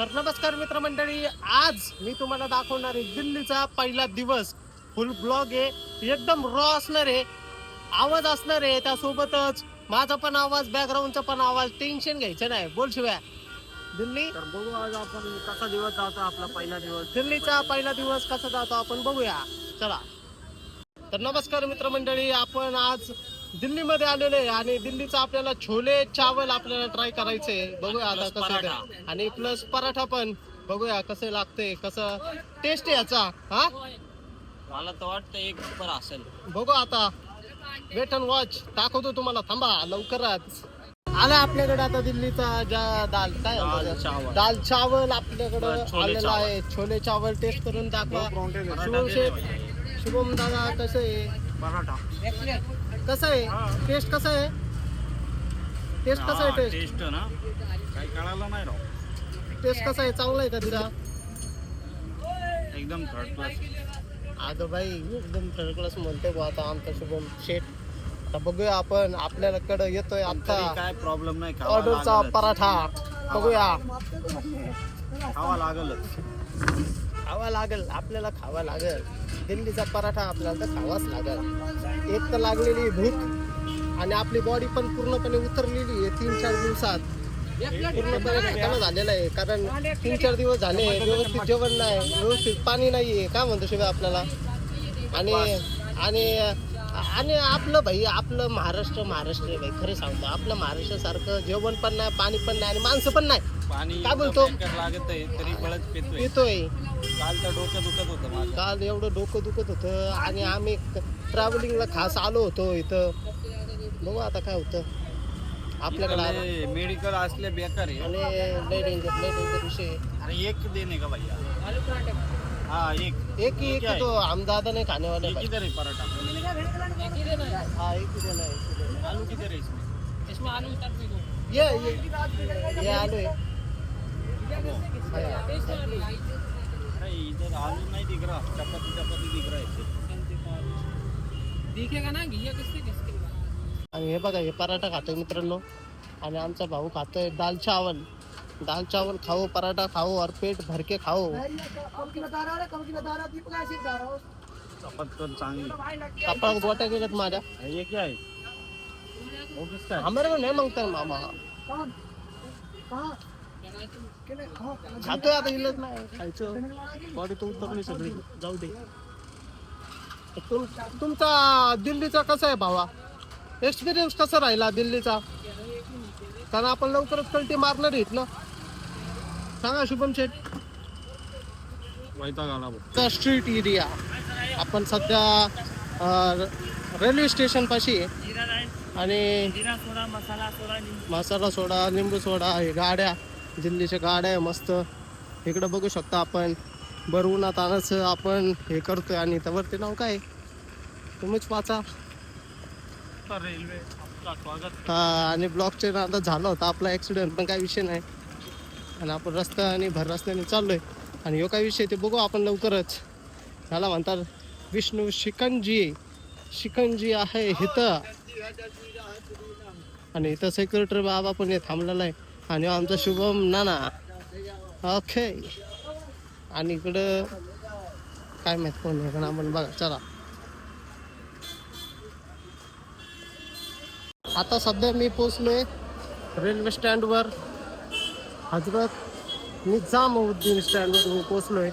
तर नमस्कार मित्रमंडळी, आज मी तुम्हाला दाखवणार आहे दिल्लीचा पहिला दिवस. फुल ब्लॉग आहे, एकदम रॉ असणार आहे, आवाज असणार आहे, त्यासोबतच माझा पण आवाज, बॅकग्राऊंडचा पण आवाज. टेन्शन घ्यायचं नाही. बोल शिव्या. दिल्ली तर बघू आज आपण कसा दिवस जातो आपला पहिला दिवस. दिल्लीचा पहिला दिवस कसा जातो आपण बघूया. चला. तर नमस्कार मित्रमंडळी, आपण आज दिल्लीमध्ये आलेले आहे आणि दिल्लीचा आपल्याला छोले चावल आपल्याला ट्राय करायचे. बघूया आता कसं ते. आणि प्लस पराठा पण बघूया कसं लागते, कसं टेस्ट आहे याचा. हा, मला तर वाटतं एक नंबर असेल. बघू आता. Wait and watch. दाखवतो तुम्हाला, थांबा लवकरच. आला आपल्याकडे आता दिल्लीचा दाल काय दाल चावल आपल्याकडे आलेला आहे. छोले चावल टेस्ट करून दाखवा. शुभम शेठ, शुभम दादा कसं आहे? पराठा कसं आहे टेस्ट? कसं आहे टेस्ट? कसं आहे टेस्ट? टेस्ट ना काही कळालं नाही राव. टेस्ट कसं आहे? चांगला आहे का तिला? एकदम थर्ड क्लास. अगं बाई, एकदम थर्ड क्लास म्हणते बा आता आमचा शुभम शेठ. आता बघूया आपण, आपल्याकडे येतोय आता काय प्रॉब्लेम नाही. ऑर्डरचा पराठा. बघूया. खावा लागलच. खावा लागेल आपल्याला, खावा लागेल. दिल्लीचा पराठा आपल्याला तर खावाच लागेल. एक तर लागलेली भूक आणि आपली बॉडी पण पूर्णपणे उतरलेली आहे 3-4 दिवसात. पूर्णपणे घाटाला झालेला आहे, कारण 3-4 दिवस झाले व्यवस्थित जेवण नाही, व्यवस्थित पाणी नाहीये. काय म्हणतो शिवाय आपल्याला. आणि आणि आणि आपलं भाई, आपलं महाराष्ट्र आहे भाई. खरं सांगतो, आपलं महाराष्ट्रासारखं जेवण पण नाही, पाणी पण नाही आणि माणसं पण नाही. पाणी काय बोलतो? लागत आहे तरी बळच पितोय. येतोय. काल तर डोकं दुखत होतं माझं. काल एवढं डोकं दुखत होतं आणि आम्ही ट्रॅव्हलिंगला खास आलो होतो इथं. बघू आता काय होतं आपल्याकडे. मेडिकल असले बेकार आहे. आणि लय डेंजर विषय. अरे एक देणे का भैया? हाँ एक तो हम ज्यादा नहीं खाने वाले भाई. किधर है पराठा? हाँ, एक ही देना है. आलू किधर है इसमें? आलू ये आलू है. अरे इधर आलू नहीं दिख रहा, चपाती दिख रहा है. दिखेगा ना घिया किसके आणि हे बघा, हे पराठा खातोय मित्रांनो आणि आमचा भाऊ खातोय दाल चावल. दाल चावल खाओ, पराठा खाओ और पेट भर के खाओ. चपात पण चांगली. कपाळ गोट्या गेल्यात माझ्या. ये क्या है? वो किसका है? आम्हाला नाही मागताय मामा. खातोय आता, इलच नाही खायचं. बॉडी तर उतरली सगळी. जाऊ दे. तुमचा दिल्लीचा कसा आहे भावा? एक्सपिरियन्स कसा राहिला दिल्लीचा? कारण आपण लवकरच कल्टी मारणार आहेत ना. सांगा शुभम शेठ. वैताग आला भाऊ. Street area. आपण सध्या रेल्वे स्टेशन पाशी आहे आणि मसाला सोडा, लिंबू सोडा, हे गाड्या, दिल्लीच्या गाड्या आहे मस्त. इकडं बघू शकता आपण. बरं उन्हात आणायचं आपण हे करतोय आणि त्यावरती नाव काय तुम्हीच वाचा. रेल्वे आपला स्वागत. हा, आणि ब्लॉकचे नादा झाला होता आपला ॲक्सिडेंट, पण काय विषय नाही. आणि आपण रस्त्याने भर रस्त्याने चाललोय आणि ह्यो काय विषय ते बघू आपण लवकरच. त्याला म्हणतात विष्णू शिकंजी आहे इथं. आणि इथं सेक्युरिटी बाबा पण थांबलेला आहे आणि आमचा शुभम नाना. ओके. आणि इकडं काय माहित कोण आहे, पण आपण बघा. चला. आता सध्या मी पोचलोय रेल्वे स्टँडवर. हजरत निजामुद्दीन स्टँडवर मी पोचलोय.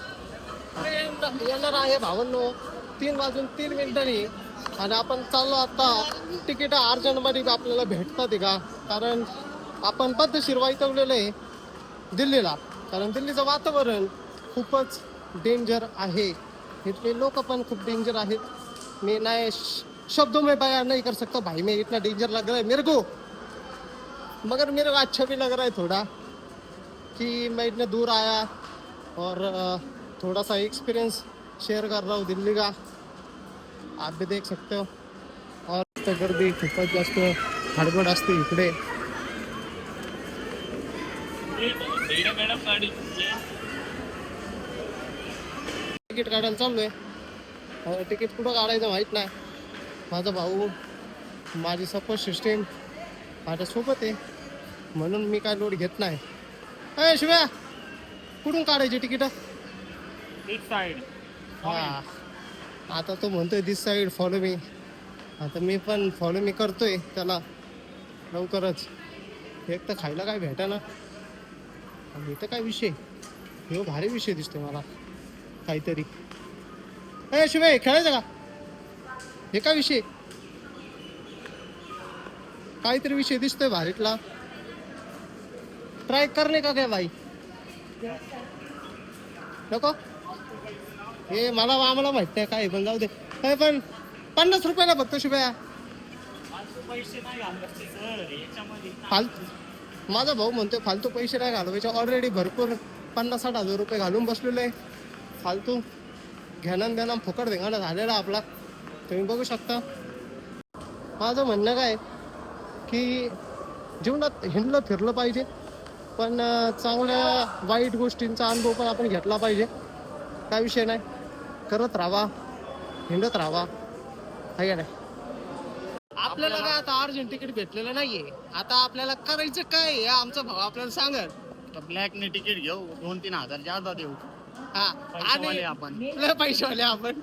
येणार आहे भावांनो 3:03 आणि आपण चाललो आता. तिकीट अर्जंटमध्ये आपल्याला भेटतात का? कारण आपण पद्धतशीर वाईतवलेलं आहे दिल्लीला. कारण दिल्लीचं वातावरण खूपच डेंजर आहे. इथले लोक पण खूप डेंजर आहेत. मी नाही शब्दों में बयान नहीं कर सकता भाई. मैं इतना डेंजर लग रहा है मेरे को, मगर मेरे को अच्छा भी लग रहा है थोड़ा कि मैं इतने दूर आया और थोड़ा सा एक्सपीरियंस शेयर कर रहा हूँ दिल्ली का. आप भी देख सकते हो. और गर्दी खूपच जास्त हडबड असते इकडे. तिकीट काढायला चाललोय. तिकीट कुठं काढायचं माहित नाही. माझा भाऊ, माझी सपोर्ट सिस्टीम माझ्यासोबत आहे म्हणून मी काय लोड घेत नाही. शिव्या कुठून काढायची तिकीट? एक साइड. हा आता तो म्हणतोय दिस साईड फॉलो मी. आता मी पण फॉलो मी करतोय त्याला लवकरच. एक तर खायला काय भेटा ना, आणि इथं काय विषय, हे भारी विषय दिसतोय मला काहीतरी. ए शिवाय खेळायचं का? हे काय विषय, काहीतरी विषय दिसतोय भारीतला. ट्राय करणे का काय भाई? नको हे मला आम्हाला माहित नाही काय, पण जाऊ दे. काय पण 50 रुपयाला फक्त शिवाय. पैसे नाही घालवायचे सर याच्यामध्ये. फालतू माझा भाऊ म्हणतोय फालतू पैसे नाही घालवायचे. ऑलरेडी भरपूर 50-60 हजार रुपये घालून बसलेलो आहे. फालतू घेणं देणं फुकट धिंगाणा झालेला आपला, तुम्ही बघू शकता. माझं म्हणणं काय की जीवनात हिंडलं फिरलं पाहिजे, पण चांगल्या वाईट गोष्टींचा अनुभव पण आपण घेतला पाहिजे. काय विषय नाही, करत राहावा, हिंडत राहावा, आहे का नाही. आपल्याला काय आता अर्जंट तिकीट भेटलेलं नाहीये. आता आपल्याला करायचं काय हे आमचा भाऊ आपल्याला सांगत. ब्लॅक ने तिकीट घेऊ 2-3 हजार जादा देऊ. हा आणि आपण लय पैसेवाले आपण.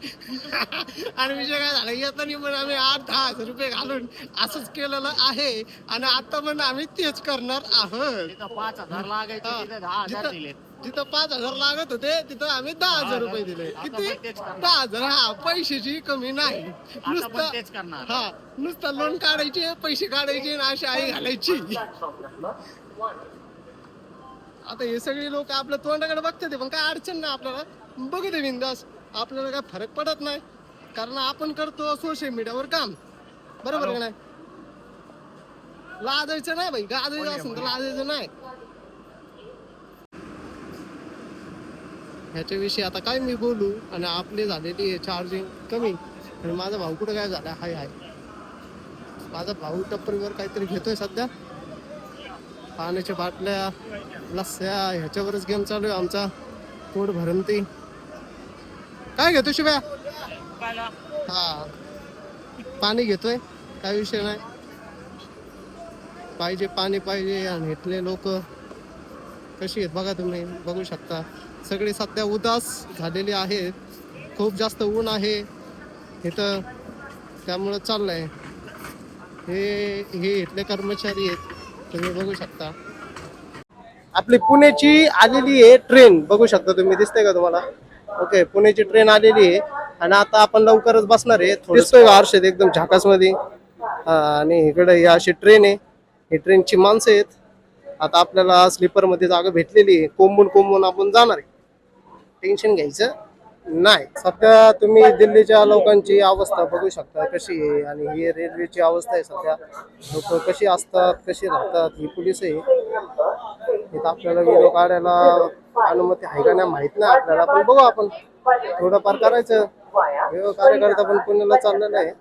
आणि विषय काय झाला, येताना पण आम्ही 8-10 हजार रुपये घालून असंच केलेलं आहे, आणि आता पण आम्ही तेच करणार आहोत. तिथं 5,000 लागायचे, तिथं 10,000 दिले. जिथं 5,000 लागत होते तिथं आम्ही 10,000 रुपये दिले. किती? 10,000. हा पैशाची कमी नाही. नुसतं तेच करणार. हा नुसतं लोन काढायचे, पैसे काढायचे आणि अशी आई घालायची. आता हे सगळे लोक आपल्या तोंडाकडे बघतात, पण काय अडचण नाही आपल्याला. बघू दे बिंदास, आपल्याला काय फरक पडत नाही, कारण आपण करतो सोशल मीडियावर काम. बरोबर का नाही? लाजायचं नाही भाई, गाजायचं असेल तर लाजायचं नाही. ह्याच्याविषयी आता काय मी बोलू, आणि आपली झालेली आहे चार्जिंग कमी, आणि माझा भाऊ कुठं काय झाला. हाय हाय माझा भाऊ टपरीवर काहीतरी घेतोय सध्या, पाण्याच्या बाटल्या लस्स्या ह्याच्यावरच गेम चालू आहे आमचा. पोट भरंती. काय घेतो शिव्या? हा पाणी घेतोय, काय विषय नाही. पाहिजे पाणी पाहिजे. आणि इथले लोक कशी आहेत बघा, तुम्ही बघू शकता. सगळे सध्या उदास झालेले आहेत, खूप जास्त ऊन आहे इथं, त्यामुळं चाललंय. हे इथले कर्मचारी आहेत, तुम्ही बघू शकता. आपली पुण्याची आलेली आहे ट्रेन, बघू शकता तुम्ही, दिसतंय का तुम्हाला? ओके, पुण्याची ट्रेन आलेली आहे, आणि आता आपण लवकरच बसणार आहे. दिसतोय हर्षद एकदम झाकास मध्ये. आणि इकडे ही अशी ट्रेन आहे, ही ट्रेनची माणसं आहेत. आता आपल्याला स्लीपर मध्ये जागा भेटलेली आहे, कोंबून आपण जाणार आहे, टेन्शन घ्यायचं नाही. सध्या तुम्ही दिल्लीच्या लोकांची अवस्था बघू शकता कशी आहे, आणि ही रेल्वेची अवस्था आहे सध्या. लोक कशी असतात, कशी राहतात. ही पोलीस आहे इथं, आपल्याला व्हिडिओ काढायला अनुमती आहे का नाही माहित नाही आपल्याला, पण बघू आपण थोडंफार करायचं. व्हिडिओ कार्यकर्ता पण पुण्याला चाललेला आहे.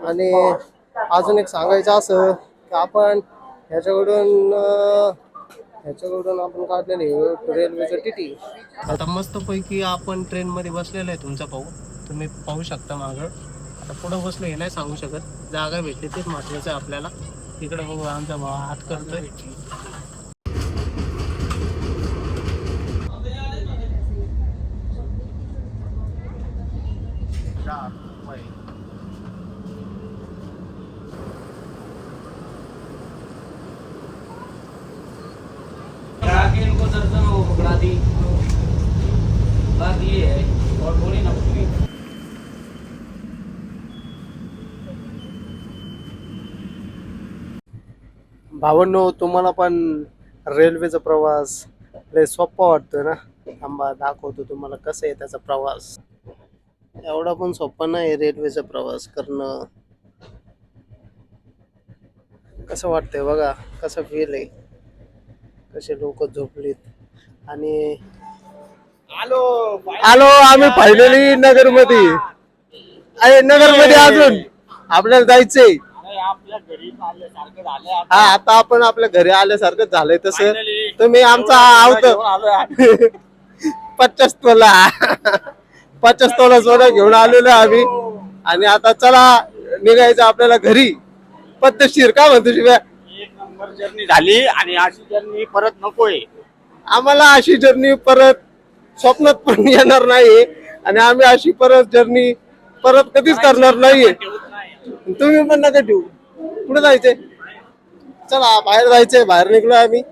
आणि अजून एक सांगायचं असं की आपण ह्याच्याकडून आपण काढलेली रेल्वेचं टीटी. आता मस्त पैकी आपण ट्रेन मध्ये बसलेलो आहे. तुमचा भाऊ तुम्ही पाहू शकता मागं. आता पुढं बसलो हे नाही सांगू शकत, जागा भेटली तेच महत्वाचं आहे आपल्याला. तिकडे बघू आमचा भाऊ हात करतोय. आगे इनको दर्जन हो पकड़ा दी। बात ये है और बोली ना कुछ भी। भावांनो, तुम्हाला पण रेल्वेचा प्रवास लय सोपा वाटतोय ना? थांबा दाखवतो तुम्हाला कसं आहे त्याचा प्रवास. एवढा पण सोपा नाही रेल्वेचा प्रवास करणं. कसं वाटतंय बघा, कसं फील आहे, कसे लोक झोपलीत. आणि आलो आम्ही फायनली नगर मध्ये आहे. नगर मध्ये अजून आपल्याला जायचंय. आपल्या घरी आल्यासारखं झालं. हा आता आपण आपल्या घरी आल्यासारखं झालंय. तसं तुम्ही आमचा आवत 50 तोला 50 तोला सोनं घेऊन आलेलो आम्ही. आणि आता चला निघायचं आपल्याला घरी पद्धतशीर. का म्हणतो शिव्या? एक नंबर जर्नी झाली, आणि अशी जर्नी परत नकोय. आम्हाला अशी जर्नी परत स्वप्नात पण येणार नाही आणि आम्ही अशी परत जर्नी परत कधीच करणार नाहीये. तुम्ही पण नका ठेवू. कुठे जायचंय? चला बाहेर जायचंय, बाहेर निघलोय आम्ही.